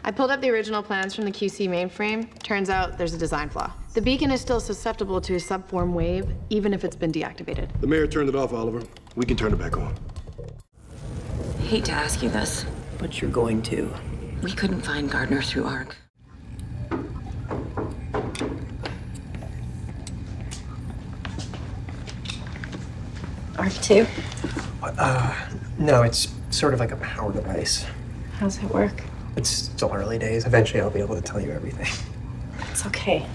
I pulled up the original plans from the QC mainframe. Turns out there's a design flaw. The beacon is still susceptible to a subform wave, even if it's been deactivated. The mayor turned it off, Oliver. We can turn it back on. I hate to ask you this, But you're going to. we couldn't find Gardner through ARC. ARC 2? No, it's sort of like a power device. How's it work? It's still early days. Eventually, I'll be able to tell you everything. It's okay.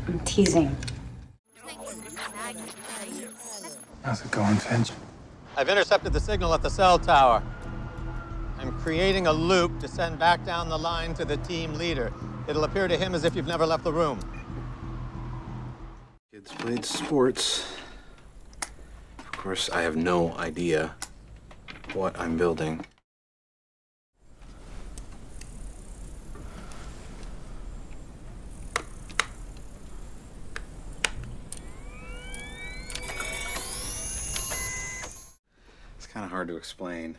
I'm teasing. How's it going, Finch? I've intercepted the signal at the cell tower. I'm creating a loop to send back down the line to the team leader. It'll appear to him as if you've never left the room. Kids played sports. Of course, I have no idea what I'm building. It's kind of hard to explain.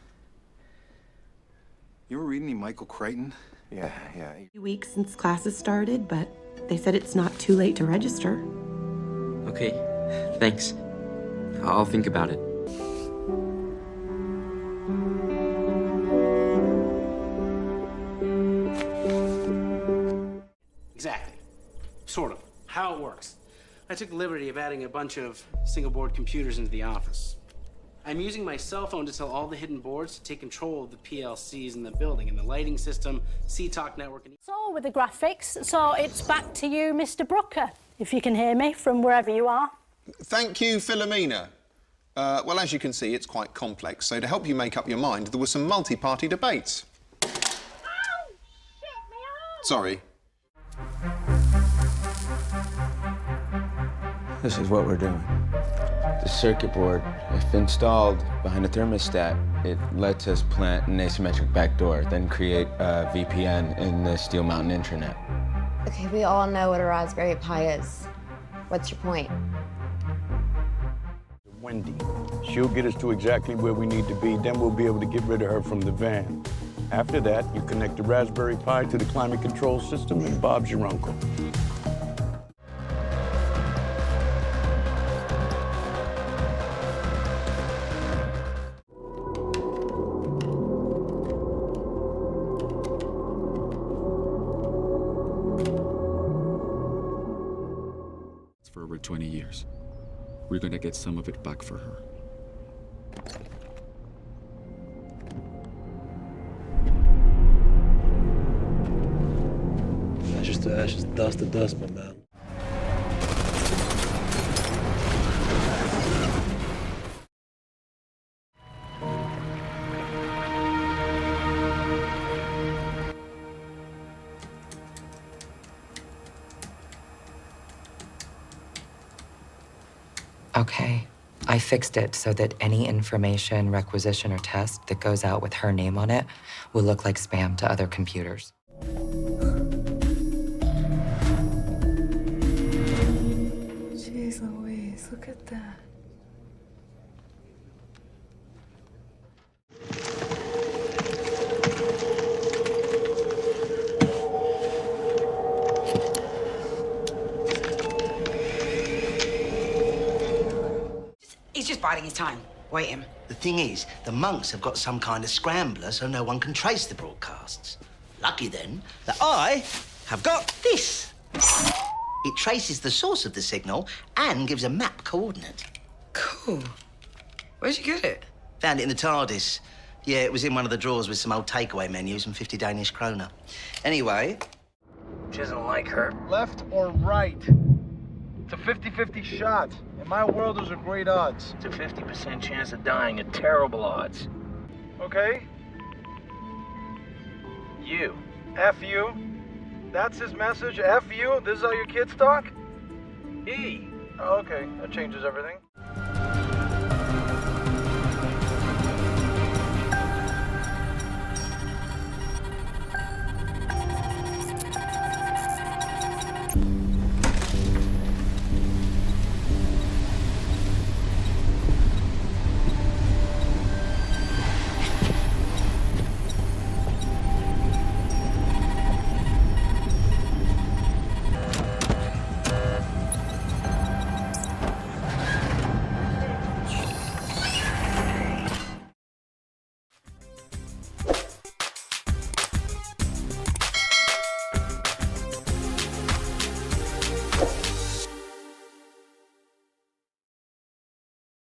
You ever read any Michael Crichton? Yeah. Few weeks since classes started, but they said it's not too late to register. Okay, thanks. I'll think about it. Exactly. Sort of. How it works. I took the liberty of adding a bunch of single-board computers into the office. I'm using my cell phone to tell all the hidden boards to take control of the PLCs in the building and the lighting system, C-Talk network, and... So, with the graphics, so it's back to you, Mr. Brooker, if you can hear me from wherever you are. Thank you, Philomena. Well, as you can see, it's quite complex, so to help you make up your mind, there were some multi-party debates. Ow! Shit, me arm! Sorry. This is what we're doing. The circuit board, if installed behind a thermostat, it lets us plant an asymmetric backdoor, then create a VPN in the Steel Mountain intranet. Okay, we all know what a Raspberry Pi is. What's your point? Wendy. She'll get us to exactly where we need to be, then we'll be able to get rid of her from the van. After that, you connect the Raspberry Pi to the climate control system, and Bob's your uncle. For over 20 years. We're gonna get some of it back for her. Ashes to ashes, dust to dust, my man. Okay, I fixed it so that any information, requisition, or test that goes out with her name on it will look like spam to other computers. Jeez Louise, look at that. He's just biding his time. Wait him. The thing is, the monks have got some kind of scrambler so no one can trace the broadcasts. Lucky then that I have got this. It traces the source of the signal and gives a map coordinate. Cool. Where'd you get it? Found it in the TARDIS. Yeah, it was in one of the drawers with some old takeaway menus and 50 Danish kroner. Anyway... She doesn't like her. Left or right? It's a 50-50 shot. In my world, those are great odds. It's a 50% chance of dying at terrible odds. Okay? You. F you. That's his message? F you? This is how your kids talk? E. Oh, okay, that changes everything.